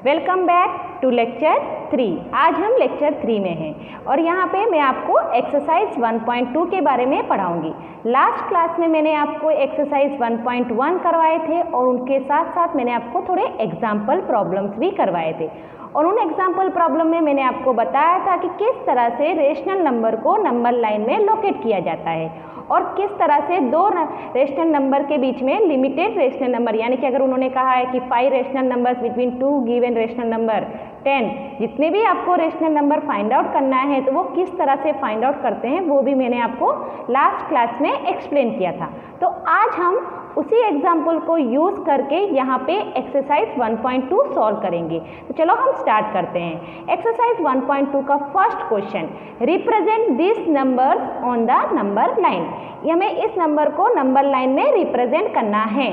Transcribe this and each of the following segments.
Welcome back to lecture 3। आज हम lecture 3 में हैं और यहाँ पे मैं आपको एक्सरसाइज 1.2 के बारे में पढ़ाऊँगी। लास्ट क्लास में मैंने आपको एक्सरसाइज 1.1 करवाए थे और उनके साथ साथ मैंने आपको थोड़े एग्जाम्पल प्रॉब्लम्स भी करवाए थे और उन एग्जाम्पल प्रॉब्लम में मैंने आपको बताया था कि किस तरह से रेशनल नंबर को नंबर लाइन में लोकेट किया जाता है और किस तरह से दो रेशनल नंबर के बीच में लिमिटेड रेशनल नंबर, यानी कि अगर उन्होंने कहा है कि 5 rational numbers between 2 given rational number 10, जितने भी आपको रेशनल नंबर फाइंड आउट करना है तो वो किस तरह से फाइंड आउट करते हैं वो भी मैंने आपको लास्ट क्लास में एक्सप्लेन किया था। तो आज हम उसी एग्जाम्पल को यूज़ करके यहाँ पे एक्सरसाइज 1.2 सॉल्व करेंगे। तो चलो हम स्टार्ट करते हैं। एक्सरसाइज 1.2 का first question, represent this numbers on the number line. हमें इस नंबर को नंबर लाइन में रिप्रेजेंट करना है।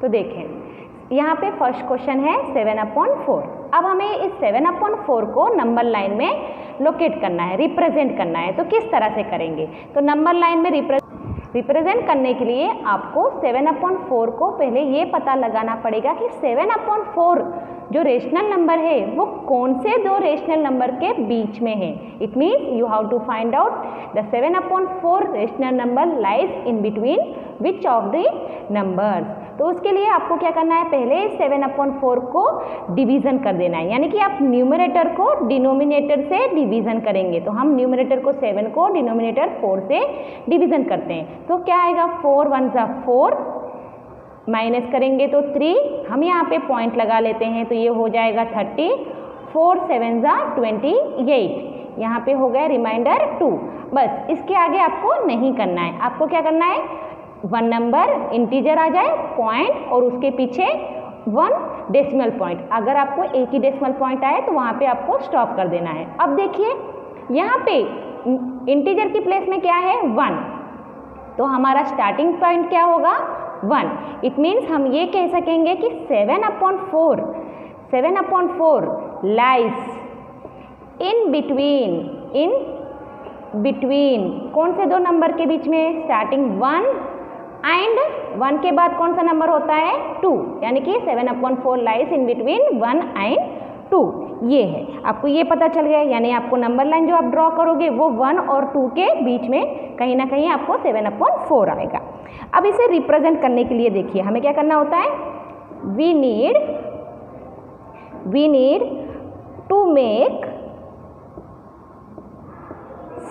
तो देखें यहाँ पे फर्स्ट क्वेश्चन है 7/4। अब हमें इस 7/4 को नंबर लाइन में लोकेट करना है, रिप्रेजेंट करना है। तो किस तरह से करेंगे? तो नंबर लाइन में रिप्रेजेंट करने के लिए आपको 7/4 को पहले ये पता लगाना पड़ेगा कि 7/4 जो रेशनल नंबर है वो कौन से दो रेशनल नंबर के बीच में है। It means you have to find out the 7/4 rational number lies in between which of the numbers. तो उसके लिए आपको क्या करना है, पहले 7/4 को डिवीज़न कर देना है, यानी कि आप न्यूमरेटर को डिनोमिनेटर से डिवीज़न करेंगे। तो हम न्यूमरेटर को 7 को डिनोमिनेटर 4 से डिवीज़न करते हैं। तो क्या आएगा, 4 1 ज़ा 4, माइनस करेंगे तो 3, हम यहाँ पे पॉइंट लगा लेते हैं तो ये हो जाएगा 30, 4 7 ज़ा 28, यहाँ पे हो गया रिमाइंडर 2। बस इसके आगे आपको नहीं करना है। आपको क्या करना है, 1 नंबर इंटीजर आ जाए पॉइंट और उसके पीछे 1 डेसिमल पॉइंट। अगर आपको एक ही डेसिमल पॉइंट आए तो वहाँ पे आपको स्टॉप कर देना है। अब देखिए यहाँ पे इंटीजर की प्लेस में क्या है, 1, तो हमारा स्टार्टिंग पॉइंट क्या होगा, 1। इट मीन्स हम ये कह सकेंगे कि 7/4 लाइज इन बिटवीन कौन से दो नंबर के बीच में, स्टार्टिंग 1 एंड 1 के बाद कौन सा नंबर होता है, 2, यानी कि 7/4 लाइज इन बिटवीन 1 एंड 2। ये है, आपको ये पता चल गया। यानी आपको नंबर लाइन जो आप ड्रॉ करोगे वो 1 और 2 के बीच में कहीं ना कहीं आपको 7/4 आएगा। अब इसे रिप्रेजेंट करने के लिए देखिए हमें क्या करना होता है, we need to make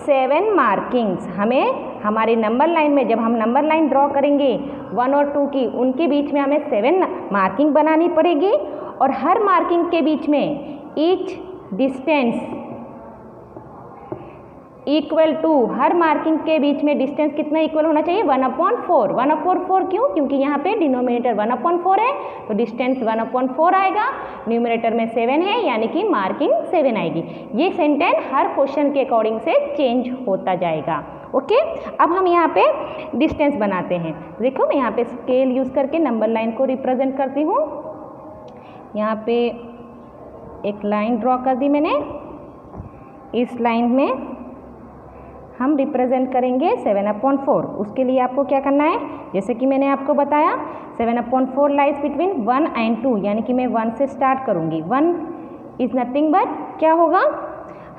7 markings. हमें हमारी नंबर लाइन में जब हम नंबर लाइन ड्रॉ करेंगे 1 और 2 की, उनके बीच में हमें 7 मार्किंग बनानी पड़ेगी और हर मार्किंग के बीच में ईच डिस्टेंस इक्वल टू, हर मार्किंग के बीच में डिस्टेंस कितना इक्वल होना चाहिए, 1/4। 1/4 क्यों? क्योंकि यहाँ पे डिनोमिनेटर 1/4 है तो डिस्टेंस 1/4 आएगा, न्यूमरेटर में 7 है यानी कि मार्किंग 7 आएगी। ये सेंटेंस हर क्वेश्चन के अकॉर्डिंग से चेंज होता जाएगा। ओके, अब हम यहाँ पे डिस्टेंस बनाते हैं। देखो मैं यहाँ पे स्केल यूज़ करके नंबर लाइन को रिप्रेजेंट करती हूँ। यहाँ पे एक लाइन ड्रॉ कर दी मैंने, इस लाइन में हम रिप्रेजेंट करेंगे 7/4। उसके लिए आपको क्या करना है, जैसे कि मैंने आपको बताया 7/4 लाइज बिटवीन 1 एंड 2, यानी कि मैं 1 से स्टार्ट करूँगी। 1 इज़ नथिंग बट क्या होगा,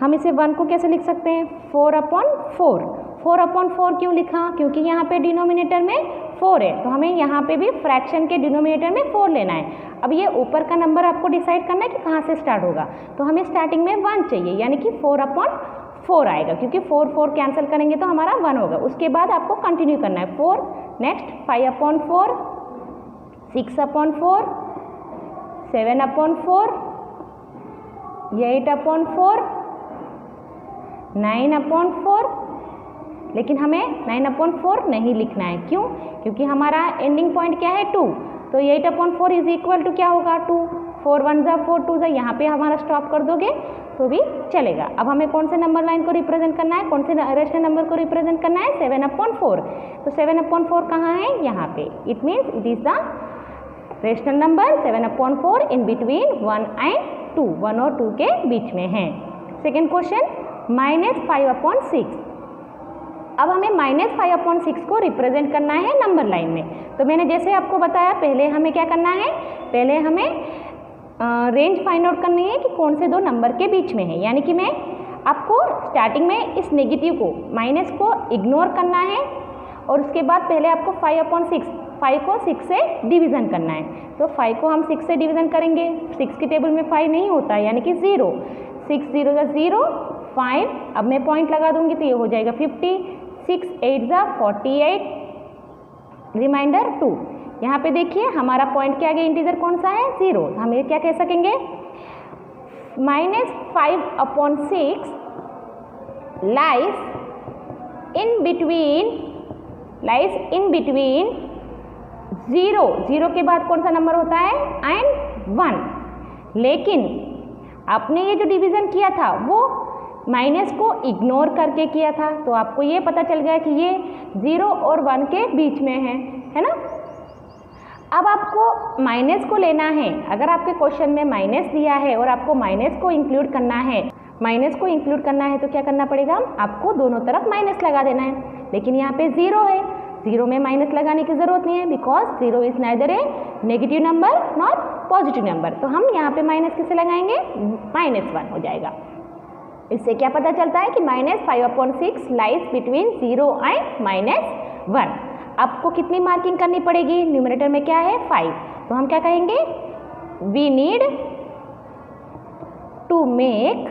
हम इसे 1 को कैसे लिख सकते हैं, 4/4। 4/4 क्यों लिखा, क्योंकि यहाँ पे डिनोमिनेटर में 4 है तो हमें यहाँ पे भी फ्रैक्शन के डिनोमिनेटर में 4 लेना है। अब ये ऊपर का नंबर आपको डिसाइड करना है कि कहाँ से स्टार्ट होगा। तो हमें स्टार्टिंग में 1 चाहिए, यानी कि 4/4 आएगा, क्योंकि 4 कैंसिल करेंगे तो हमारा 1 होगा। उसके बाद आपको कंटिन्यू करना है 4, नेक्स्ट 5/4, 6/4, 7/4, 8/4, 9/4। लेकिन हमें 9/4 नहीं लिखना है, क्यों? क्योंकि हमारा एंडिंग पॉइंट क्या है, 2। तो 8/4 इज इक्वल टू क्या होगा, 2। 4 1 ज़ा 4 2 ज़ा, यहाँ पे हमारा स्टॉप कर दोगे तो भी चलेगा। अब हमें कौन से नंबर लाइन को रिप्रेजेंट करना है, कौन से रेशनल नंबर को रिप्रेजेंट करना है, 7/4। तो 7/4 कहाँ है, यहाँ पे। It means it is the rational number 7/4 in between 1 and 2, 1 और 2 के बीच में है। Second question, -5/6। अब हमें -5/6 को रिप्रेजेंट करना है नंबर लाइन में। तो मैंने जैसे आपको बताया, पहले हमें क्या करना है, पहले हमें रेंज फाइंड आउट करनी है कि कौन से दो नंबर के बीच में है, यानी कि मैं आपको स्टार्टिंग में इस नेगेटिव को माइनस को इग्नोर करना है और उसके बाद पहले आपको 5/6 5 को 6 से डिवीज़न करना है। तो 5 को हम 6 से डिवीज़न करेंगे, 6 की टेबल में 5 नहीं होता है, यानी कि 0, 6 0 = 0, 5, अब मैं पॉइंट लगा दूंगी तो ये हो जाएगा 50, 6 8 = 48, रिमाइंडर 2। यहाँ पे देखिए हमारा पॉइंट के आगे इंटीजर कौन सा है, 0। हम ये क्या कह सकेंगे, -5/6 lies in between 0 के बाद कौन सा नंबर होता है एंड 1। लेकिन आपने ये जो डिवीज़न किया था वो माइनस को इग्नोर करके किया था, तो आपको ये पता चल गया कि ये 0 और 1 के बीच में है ना। अब आपको माइनस को लेना है, अगर आपके क्वेश्चन में माइनस दिया है और आपको माइनस को इंक्लूड करना है तो क्या करना पड़ेगा, आपको दोनों तरफ माइनस लगा देना है। लेकिन यहाँ पे 0 है, 0 में माइनस लगाने की ज़रूरत नहीं है, because 0 is neither A negative number not positive number. तो हम यहाँ पे माइनस किसे लगाएंगे, -1 हो जाएगा। इससे क्या पता चलता है कि -5/6 लाइज बिटवीन 0 एंड -1। आपको कितनी मार्किंग करनी पड़ेगी, न्यूमरेटर में क्या है 5, तो हम क्या कहेंगे, वी नीड टू मेक,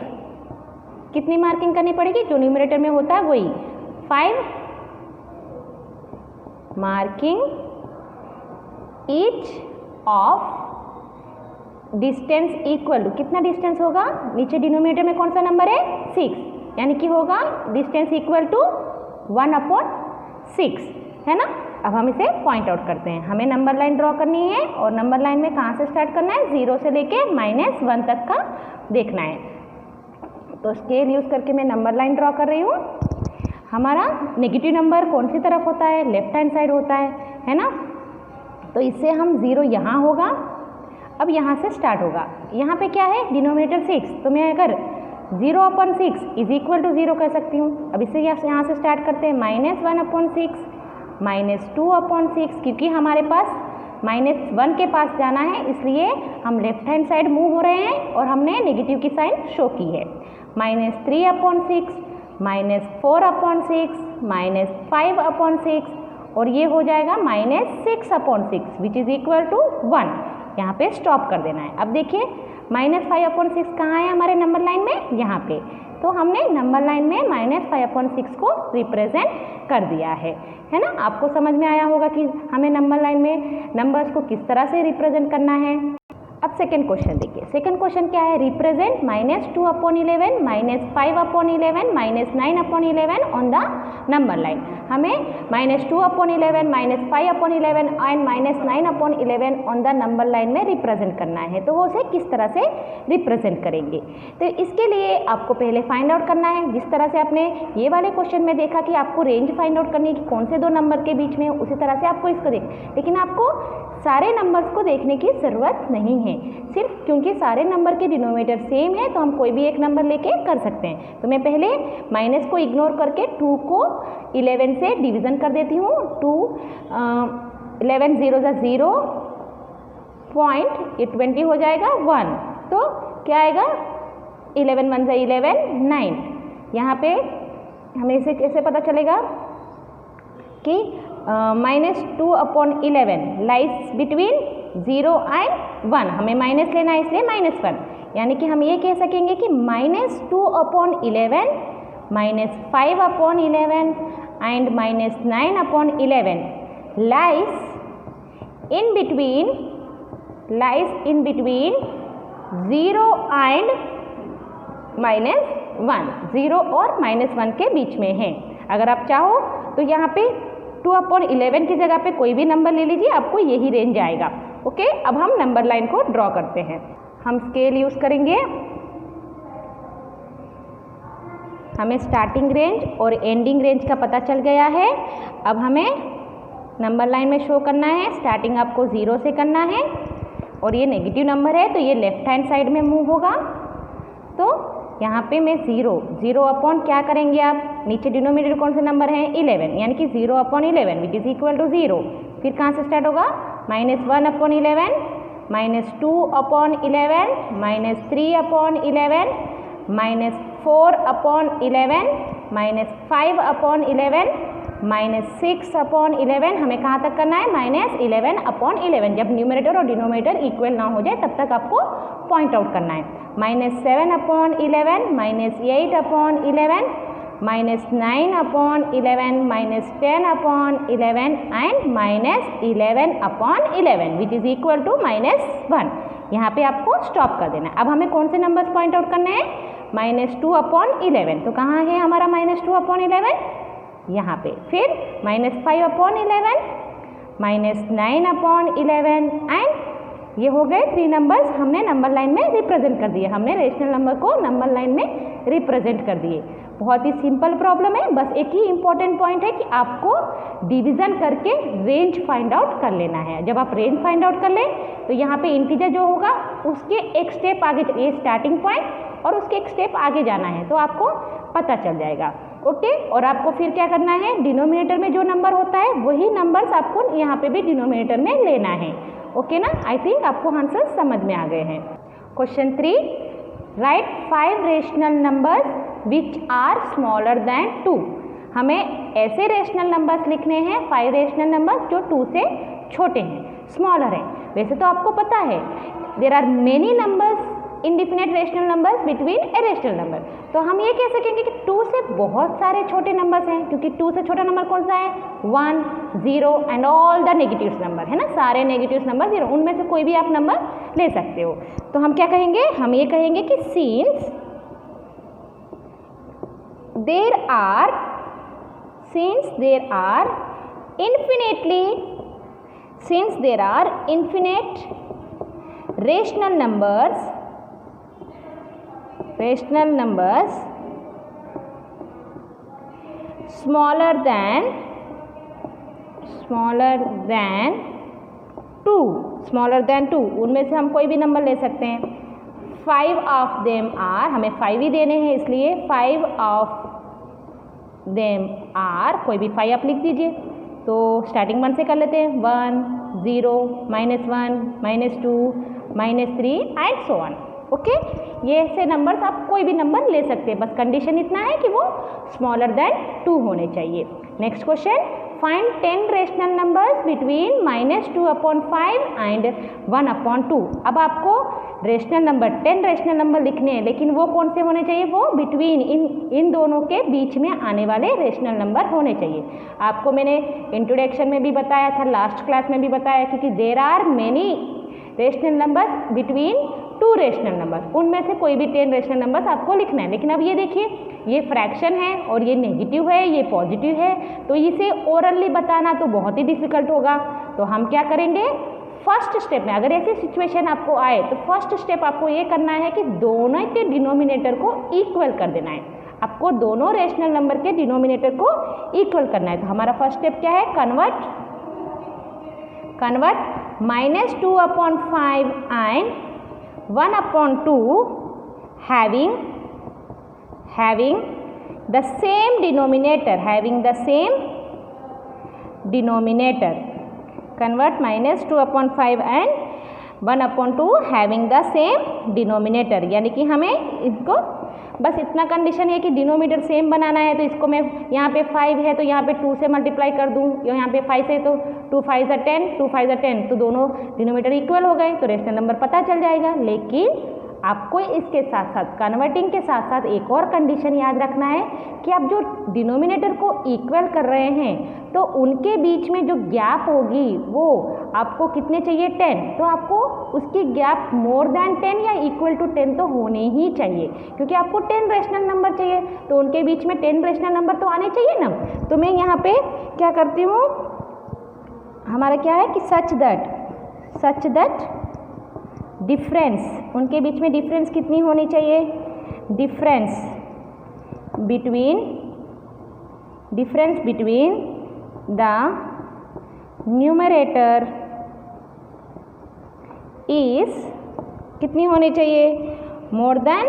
कितनी मार्किंग करनी पड़ेगी, जो न्यूमरेटर में होता है वही 5 marking each of distance equal to, कितना डिस्टेंस होगा, नीचे डिनोमिनेटर में कौन सा नंबर है 6, यानी कि होगा डिस्टेंस इक्वल टू 1/6, है ना। अब हम इसे पॉइंट आउट करते हैं, हमें नंबर लाइन ड्रॉ करनी है और नंबर लाइन में कहाँ से स्टार्ट करना है, 0 से लेके -1 तक का देखना है। तो स्केल यूज़ करके मैं नंबर लाइन ड्रॉ कर रही हूँ। हमारा नेगेटिव नंबर कौन सी तरफ होता है, लेफ्ट हैंड साइड होता है ना। तो इससे हम 0 यहाँ होगा, अब यहाँ से स्टार्ट होगा, यहाँ पे क्या है डिनोमिनेटर 6, तो मैं अगर 0/6 = 0 कह सकती हूँ। अब इससे यहाँ से स्टार्ट करते हैं, -1/6 -2/6, क्योंकि हमारे पास -1 के पास जाना है इसलिए हम लेफ्ट हैंड साइड मूव हो रहे हैं और हमने नेगेटिव की साइन शो की है, -3/6 -4/6 -5/6 और ये हो जाएगा -6/6 विच इज़ इक्वल टू 1। यहाँ पे स्टॉप कर देना है। अब देखिए -5/6 कहाँ है हमारे नंबर लाइन में, यहाँ पे, तो हमने नंबर लाइन में -5/6 को रिप्रेजेंट कर दिया है ना। आपको समझ में आया होगा कि हमें नंबर लाइन में नंबर्स को किस तरह से रिप्रेजेंट करना है। अब सेकंड क्वेश्चन देखिए, सेकंड क्वेश्चन क्या है, represent -2/11 -5/11 -9/11 on the number line. हमें -2/11 -5/11 and -9/11 on the number line में रिप्रेजेंट करना है, तो वो उसे किस तरह से रिप्रेजेंट करेंगे। तो इसके लिए आपको पहले फाइंड आउट करना है, जिस तरह से आपने ये वाले क्वेश्चन में देखा कि आपको रेंज फाइंड आउट करनी है कि कौन से दो नंबर के बीच में, उसी तरह से आपको इसको लेकिन आपको सारे नंबर्स को देखने की ज़रूरत नहीं है, सिर्फ क्योंकि सारे नंबर के डिनोमिनेटर सेम है तो हम कोई भी एक नंबर लेके कर सकते हैं। तो मैं पहले माइनस को इग्नोर करके 2 को 11 से डिवीज़न कर देती हूँ। 11 0 = 0 पॉइंट, ये 20 हो जाएगा 1, तो क्या आएगा 11 1 = 11 9। यहाँ पे हमें इसे कैसे पता चलेगा कि -2/11 लाइज बिटवीन 0 एंड 1, हमें माइनस लेना है इसलिए -1, यानी कि हम ये कह सकेंगे कि -2/11 -5/11 and -9/11 lies in between 0 and -1, 0 और -1 के बीच में है। अगर आप चाहो तो यहाँ पे 2/11 की जगह पे कोई भी नंबर ले लीजिए, आपको यही रेंज आएगा। ओके, अब हम नंबर लाइन को ड्रॉ करते हैं। हम स्केल यूज़ करेंगे, हमें स्टार्टिंग रेंज और एंडिंग रेंज का पता चल गया है। अब हमें नंबर लाइन में शो करना है, स्टार्टिंग आपको 0 से करना है और ये नेगेटिव नंबर है तो ये लेफ्ट हैंड साइड में मूव होगा। तो यहाँ पे मैं 0 अपॉन क्या करेंगे आप, नीचे डिनोमिनेटर कौन से नंबर हैं 11, यानी कि 0/11 विच इज़ इक्वल टू 0। फिर कहाँ से स्टार्ट होगा -1/11 -2/11, -3/11, -4/11, -5/11, -6/11। हमें कहाँ तक करना है? -11/11। जब न्यूमरेटर और डिनोमिनेटर इक्वल ना हो जाए तब तक आपको पॉइंट आउट करना है। -7/11, -8/11, -9/11, -10/11 and -11/11 which is equal to -1। यहाँ पे आपको स्टॉप कर देना है। अब हमें कौन से नंबर्स पॉइंट आउट करने हैं? -2/11। तो कहाँ है हमारा -2/11? यहाँ पे। फिर -5/11, -9/11 एंड ये हो गए 3 नंबर्स हमने नंबर लाइन में रिप्रेजेंट कर दिए। हमने रेशनल नंबर को नंबर लाइन में रिप्रेजेंट कर दिए। बहुत ही सिंपल प्रॉब्लम है। बस एक ही इंपॉर्टेंट पॉइंट है कि आपको डिवीजन करके रेंज फाइंड आउट कर लेना है। जब आप रेंज फाइंड आउट कर लें तो यहाँ पे इंटीजर जो होगा उसके एक स्टेप आगे, ये स्टार्टिंग पॉइंट और उसके एक स्टेप आगे जाना है तो आपको पता चल जाएगा। ओके, और आपको फिर क्या करना है? डिनोमिनेटर में जो नंबर होता है वही नंबर्स आपको यहाँ पे भी डिनोमिनेटर में लेना है। ओके ना? आई थिंक आपको आंसर समझ में आ गए हैं। Question 3, write 5 rational numbers which are smaller than 2। हमें ऐसे रेशनल नंबर्स लिखने हैं 5 रेशनल नंबर्स जो 2 से छोटे हैं, स्मॉलर हैं। वैसे तो आपको पता है there are many numbers indefinite rational numbers between a rational number. तो हम ये कह सकेंगे कि 2 से बहुत सारे छोटे नंबर्स हैं, क्योंकि 2 से छोटा नंबर कौन सा है? 1, 0 and all the negatives number, है ना? सारे नेगेटिव्स नंबर 0, उनमें से कोई भी आप नंबर ले सकते हो। तो हम क्या कहेंगे? हम ये कहेंगे कि since there are infinite rational numbers smaller than 2, उनमें से हम कोई भी नंबर ले सकते हैं। 5 ऑफ देम आर, हमें 5 ही देने हैं इसलिए 5 ऑफ देम आर, कोई भी 5 आप लिख दीजिए। तो स्टार्टिंग 1 से कर लेते हैं। 1, 0, -1, -2, -3 एंड सो ऑन। ओके, ये ऐसे नंबर्स आप कोई भी नंबर ले सकते हैं, बस कंडीशन इतना है कि वो स्मॉलर देन 2 होने चाहिए। Next question, find 10 rational numbers between -2/5 and 1/2। अब आपको रेशनल नंबर 10 रेशनल नंबर लिखने हैं, लेकिन वो कौन से होने चाहिए? वो बिटवीन इन दोनों के बीच में आने वाले रेशनल नंबर होने चाहिए। आपको मैंने इंट्रोडक्शन में भी बताया था, लास्ट क्लास में भी बताया क्योंकि there are many rational numbers between 2 rational number, उनमें से कोई भी 10 रेशनल नंबर्स आपको लिखना है। लेकिन अब ये देखिए, ये फ्रैक्शन है और ये नेगेटिव है, ये पॉजिटिव है, तो इसे ओरली बताना तो बहुत ही डिफिकल्ट होगा। तो हम क्या करेंगे? फर्स्ट स्टेप में अगर ऐसी सिचुएशन आपको आए तो फर्स्ट स्टेप आपको ये करना है कि दोनों के डिनोमिनेटर को इक्वल कर देना है। आपको दोनों रेशनल नंबर के डिनोमिनेटर को इक्वल करना है। तो हमारा फर्स्ट स्टेप क्या है? Convert -2/5 and 1/2 having the same denominator, convert -2/5 and 1/2 having the same denominator, यानी कि हमें इसको बस इतना कंडीशन है कि डिनोमिनेटर सेम बनाना है। तो इसको मैं यहाँ पे 5 है तो यहाँ पे 2 से मल्टीप्लाई कर दूँ, यहाँ पे 5 है तो 2 5 10, 2 5 10, तो दोनों डिनोमिनेटर इक्वल हो गए तो रेशनल नंबर पता चल जाएगा। लेकिन आपको इसके साथ साथ कन्वर्टिंग के साथ साथ एक और कंडीशन याद रखना है कि आप जो डिनोमिनेटर को इक्वल कर रहे हैं तो उनके बीच में जो गैप होगी वो आपको कितने चाहिए? 10। तो आपको उसकी गैप मोर देन 10 या इक्वल टू 10 तो होने ही चाहिए, क्योंकि आपको 10 रेशनल नंबर चाहिए तो उनके बीच में 10 रेशनल नंबर तो आने चाहिए ना। तो मैं यहाँ पे क्या करती हूँ, हमारा क्या है कि सच दैट डिफरेंस, उनके बीच में डिफरेंस कितनी होनी चाहिए? Difference between the numerator is कितनी होनी चाहिए? More than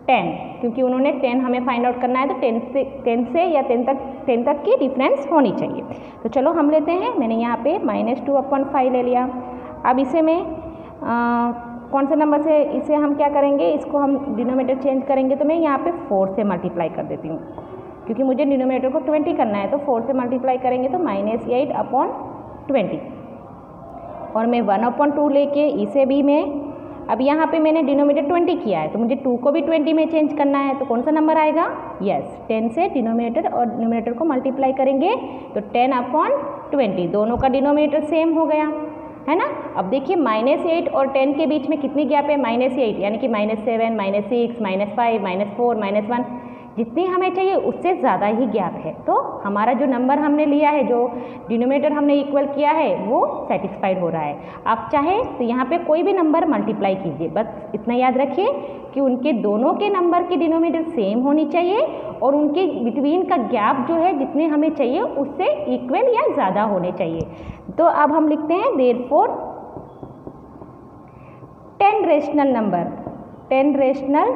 10। क्योंकि उन्होंने 10 हमें फाइंड आउट करना है, तो 10 से या 10 तक की डिफरेंस होनी चाहिए। तो चलो हम लेते हैं, मैंने यहाँ पे -2/5 ले लिया। अब इसे मैं कौन से नंबर से इसे हम क्या करेंगे, इसको हम डिनोमिनेटर चेंज करेंगे, तो मैं यहाँ पे 4 से मल्टीप्लाई कर देती हूँ, क्योंकि मुझे डिनोमिनेटर को 20 करना है, तो 4 से मल्टीप्लाई करेंगे तो -8/20। और मैं 1/2 लेके इसे भी मैं, अब यहाँ पे मैंने डिनोमिनेटर 20 किया है, तो मुझे 2 को भी 20 में चेंज करना है, तो कौन सा नंबर आएगा, यस 10 से डिनोमिनेटर और डिनोमिनेटर को मल्टीप्लाई करेंगे तो 10/20, दोनों का डिनोमिनेटर सेम हो गया, है ना। अब देखिए -8 और 10 के बीच में कितनी गैप है, -8, यानी कि -7, -6, -5, -4, -1, जितनी हमें चाहिए उससे ज़्यादा ही गैप है। तो हमारा जो नंबर हमने लिया है, जो डिनोमिनेटर हमने इक्वल किया है, वो सेटिस्फाइड हो रहा है। आप चाहे तो यहाँ पे कोई भी नंबर मल्टीप्लाई कीजिए, बस इतना याद रखिए कि उनके दोनों के नंबर की डिनोमिनेटर सेम होनी चाहिए और उनके बिटवीन का गैप जो है जितने हमें चाहिए उससे इक्वल या ज़्यादा होने चाहिए। तो अब हम लिखते हैं therefore 10 rational number, 10 rational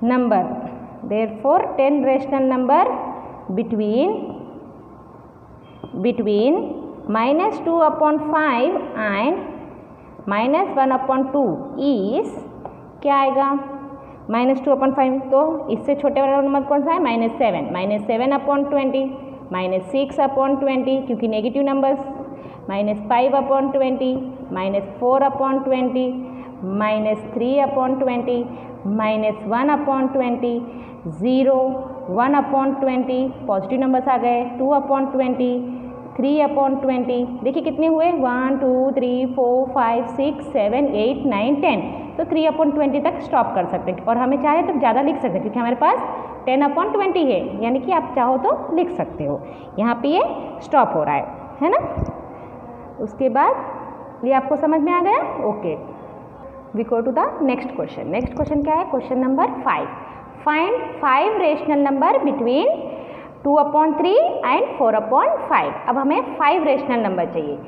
number, therefore 10 rational number between -2/5 and -1/2 is क्या आएगा, -2/5, तो इससे छोटे वाला नंबर कौन सा है, -7, -7/20, -6/20 क्योंकि नेगेटिव नंबर्स, -5/20, -4/20, -3/20, -1/20, 0, 1/20, पॉजिटिव नंबर्स आ गए, 2/20, 3/20, देखिए कितने हुए, 1 2 3 4 5 6 7 8 9 10, तो 3/20 तक स्टॉप कर सकते हैं, और हमें चाहे तो ज़्यादा लिख सकते हैं क्योंकि हमारे पास 10/20 है, यानी कि आप चाहो तो लिख सकते हो। यहाँ पे ये स्टॉप हो रहा है ना। उसके बाद ये आपको समझ में आ गया, okay. We go to the next question. Next question क्या है, question number 5, find 5 rational number between 2/3 and 4/5। अब हमें 5 रेशनल नंबर चाहिए।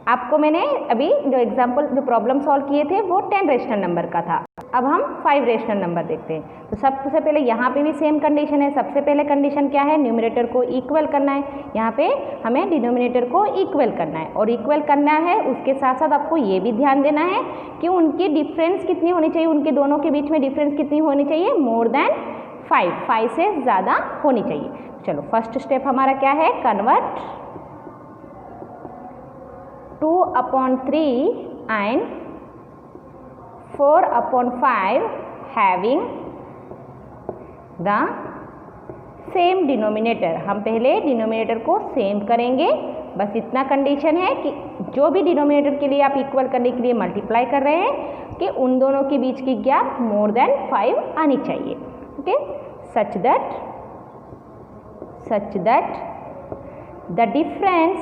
आपको मैंने अभी जो एग्जाम्पल, जो प्रॉब्लम सॉल्व किए थे वो 10 रेशनल नंबर का था। अब हम 5 रेशनल नंबर देखते हैं। तो सबसे पहले यहाँ पे भी सेम कंडीशन है। सबसे पहले कंडीशन क्या है, न्यूमरेटर को इक्वल करना है, यहाँ पे हमें डिनोमिनेटर को इक्वल करना है, और इक्वल करना है उसके साथ साथ आपको ये भी ध्यान देना है कि उनकी डिफरेंस कितनी होनी चाहिए, उनके दोनों के बीच में डिफरेंस कितनी होनी चाहिए, मोर देन 5 से ज़्यादा होनी चाहिए। चलो फर्स्ट स्टेप हमारा क्या है, convert 2/3 and 4/5 having the same denominator. हम पहले डिनोमिनेटर को सेम करेंगे, बस इतना कंडीशन है कि जो भी डिनोमिनेटर के लिए आप इक्वल करने के लिए मल्टीप्लाई कर रहे हैं कि उन दोनों के बीच की गैप मोर देन 5 आनी चाहिए, okay. such that the difference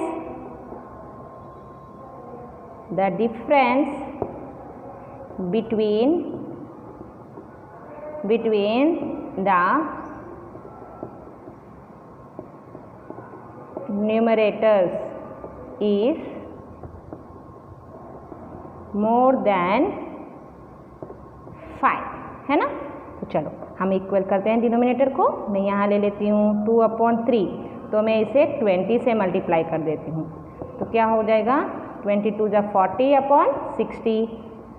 between the numerators is more than 5, है ना। तो चलो हम इक्वल करते हैं डिनोमिनेटर को। मैं यहाँ ले लेती हूँ 2/3, तो मैं इसे 20 से मल्टीप्लाई कर देती हूँ, तो क्या हो जाएगा, 22 × 40/60,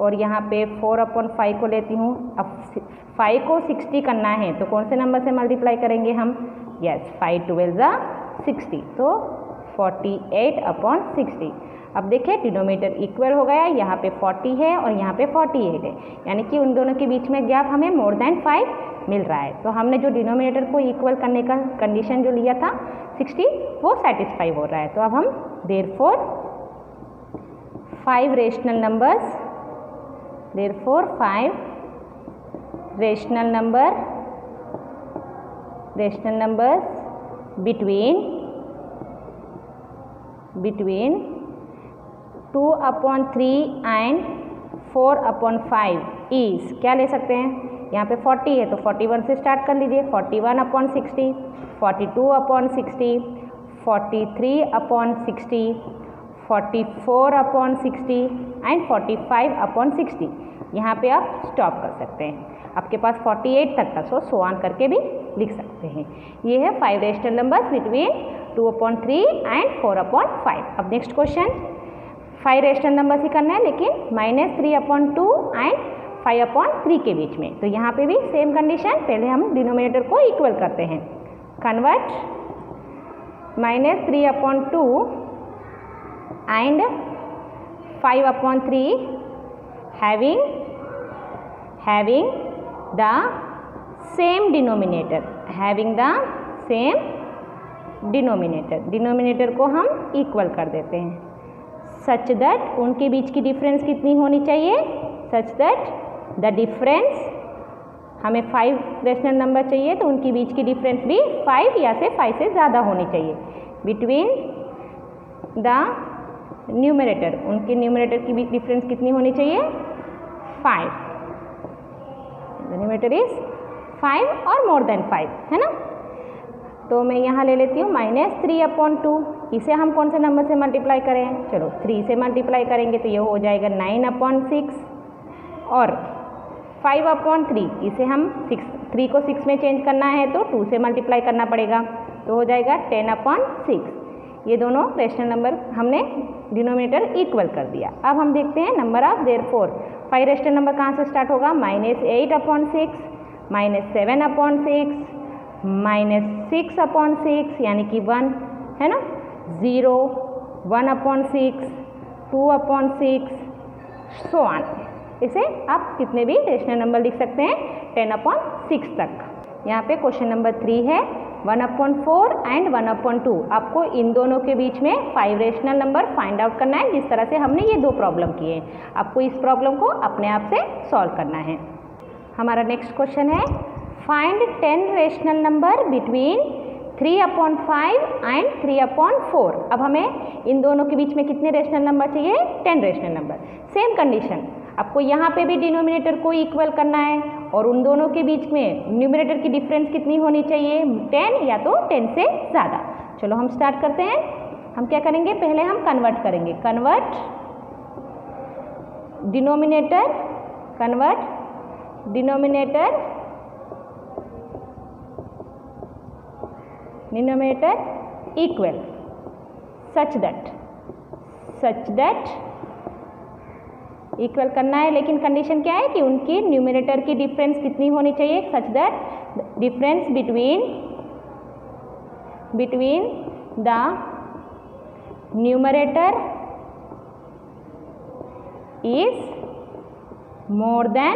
और यहाँ पे 4/5 को लेती हूँ। अब 5 को 60 करना है तो कौन से नंबर से मल्टीप्लाई करेंगे हम, यस 5 12 60, तो 48/60। अब देखिए डिनोमिनेटर इक्वल हो गया, यहाँ पे 40 है और यहाँ पे 48 है, यानी कि उन दोनों के बीच में गैप हमें मोर देन 5 मिल रहा है। तो हमने जो डिनोमिनेटर को इक्वल करने का कंडीशन जो लिया था 60, वो सेटिस्फाई हो रहा है। तो अब हम therefore 5 rational numbers, therefore 5 rational numbers between 2/3 and 4/5 is, क्या ले सकते हैं, यहाँ पे 40 है तो 41 से स्टार्ट कर लीजिए, 41/60, 42/60, 43/60, 44/60 एंड 45/60। यहाँ पे आप स्टॉप कर सकते हैं, आपके पास 48 तक का सो ऑन करके भी लिख सकते हैं। ये है 5 रेशनल नंबर्स बिटवीन 2/3 एंड 4/5। अब नेक्स्ट क्वेश्चन 5 रेशनल नंबर्स ही करना है, लेकिन -3/2 एंड 5/3 के बीच में। तो यहाँ पे भी सेम कंडीशन, पहले हम डिनोमिनेटर को इक्वल करते हैं। Convert -3/2 and 5/3 having the same denominator, denominator को हम इक्वल कर देते हैं। सच दैट उनके बीच की डिफरेंस कितनी होनी चाहिए? सच दैट द डिफरेंस, हमें 5 रेशनल नंबर चाहिए तो उनके बीच की डिफरेंस भी 5 या से 5 से ज़्यादा होनी चाहिए। बिटवीन द न्यूमरेटर, उनके न्यूमरेटर की बीच डिफरेंस कितनी होनी चाहिए? 5। द न्यूमरेटर इज 5 और मोर देन 5, है ना। तो मैं यहाँ ले लेती हूँ -3/2। इसे हम कौन से नंबर से मल्टीप्लाई करें? चलो 3 से मल्टीप्लाई करेंगे तो ये हो जाएगा 9/6, और 5/3 इसे हम 3 को 6 में चेंज करना है तो 2 से मल्टीप्लाई करना पड़ेगा, तो हो जाएगा 10/6। ये दोनों रेशनल नंबर हमने डिनोमिनेटर इक्वल कर दिया। अब हम देखते हैं number of therefore. 5 rational number कहाँ से स्टार्ट होगा? -8/6, -7/6, -6/6 यानी कि 1, है ना, 0, 1/6, 2/6, सो ऑन। इसे आप कितने भी रेशनल नंबर लिख सकते हैं 10/6 तक। यहाँ पे क्वेश्चन नंबर 3 है 1/4 एंड 1/2। आपको इन दोनों के बीच में 5 रेशनल नंबर फाइंड आउट करना है, जिस तरह से हमने ये 2 प्रॉब्लम किए हैं। आपको इस प्रॉब्लम को अपने आप से सॉल्व करना है। हमारा नेक्स्ट क्वेश्चन है find 10 rational number between 3/5 and 3/4। अब हमें इन दोनों के बीच में कितने रेशनल नंबर चाहिए? 10 रेशनल नंबर। सेम कंडीशन, आपको यहाँ पे भी डिनोमिनेटर को इक्वल करना है और उन दोनों के बीच में न्यूमरेटर की डिफरेंस कितनी होनी चाहिए? 10 या तो 10 से ज़्यादा। चलो हम स्टार्ट करते हैं। हम क्या करेंगे? पहले हम कन्वर्ट करेंगे। Convert denominator equal such that equal करना है, लेकिन कंडीशन क्या है कि उनकी न्यूमरेटर की डिफरेंस कितनी होनी चाहिए? Such that difference between the numerator is more than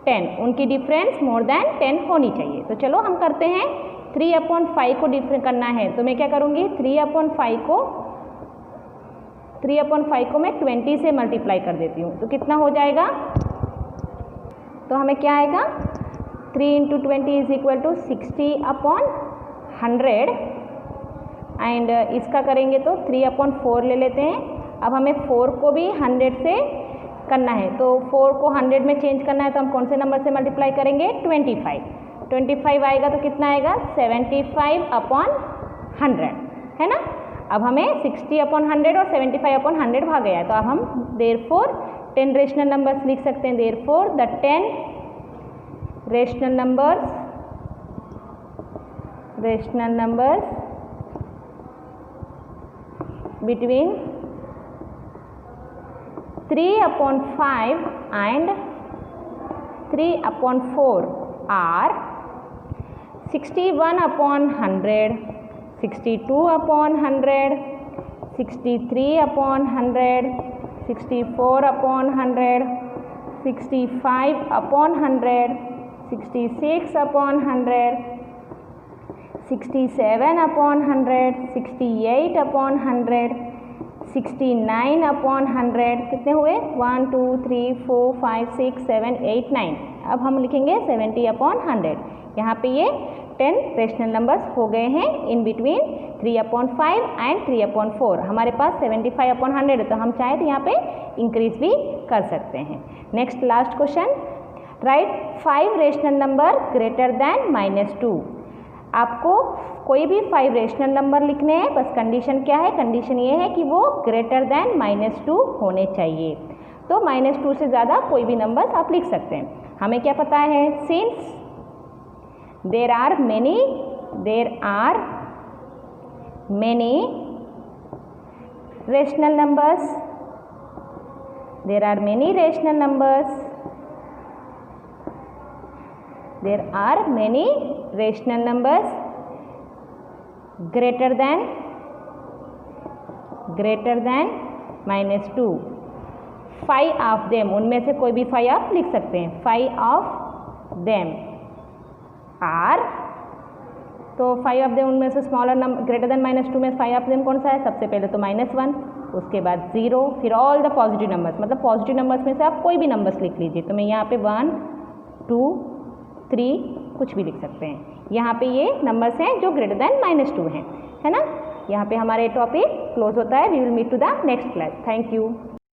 10। उनकी डिफरेंस मोर देन 10 होनी चाहिए। तो चलो हम करते हैं। 3/5 को डिफरेंस करना है तो मैं क्या करूँगी? 3/5 को मैं 20 से मल्टीप्लाई कर देती हूँ, तो कितना हो जाएगा? तो हमें क्या आएगा? 3 × 20 = 60/100 एंड इसका करेंगे तो 3/4 ले लेते हैं। अब हमें 4 को भी 100 से करना है, तो 4 को 100 में चेंज करना है तो हम कौन से नंबर से मल्टीप्लाई करेंगे? 25 आएगा तो कितना आएगा? 75/100, है ना। अब हमें 60/100 और 75/100 भाग गया है, तो अब हम देयरफॉर 10 रेशनल नंबर्स लिख सकते हैं। Therefore the 10 rational numbers between 3/5 and 3/4 are 61/100, 62/100, 63/100, 64/100, 65/100, 66/100, 67/100, 68/100, 69/100। कितने हुए? 1 2 3 4 5 6 7 8 9। अब हम लिखेंगे 70/100। यहाँ पे ये 10 रेशनल नंबर्स हो गए हैं इन बिटवीन 3/5 एंड 3/4। हमारे पास 75/100 है, तो हम चाहे तो यहाँ पे इंक्रीज भी कर सकते हैं। Next last question, right 5 rational number greater than -2। आपको कोई भी 5 रेशनल नंबर लिखने हैं, बस कंडीशन क्या है, कंडीशन ये है कि वो ग्रेटर देन -2 होने चाहिए। तो -2 से ज़्यादा कोई भी नंबर्स आप लिख सकते हैं। हमें क्या पता है, since there are many rational numbers, there are many rational numbers, there are many rational numbers greater than -2, 5 of them, उनमें से कोई भी 5 आप लिख सकते हैं, 5 of them are, तो 5 ऑफ देम उनमें से स्मॉलर नंबर ग्रेटर देन -2 में 5 ऑफ देम कौन सा है, सबसे पहले तो -1, उसके बाद 0, फिर ऑल द पॉजिटिव नंबर्स, मतलब पॉजिटिव नंबर्स में से आप कोई भी नंबर्स लिख लीजिए। तो मैं यहाँ पे 1, 2, 3 कुछ भी लिख सकते हैं। यहाँ पे ये नंबर्स हैं जो ग्रेटर देन -2 हैं, है ना। यहाँ पे हमारे टॉपिक क्लोज होता है। We will meet to the next class. Thank you.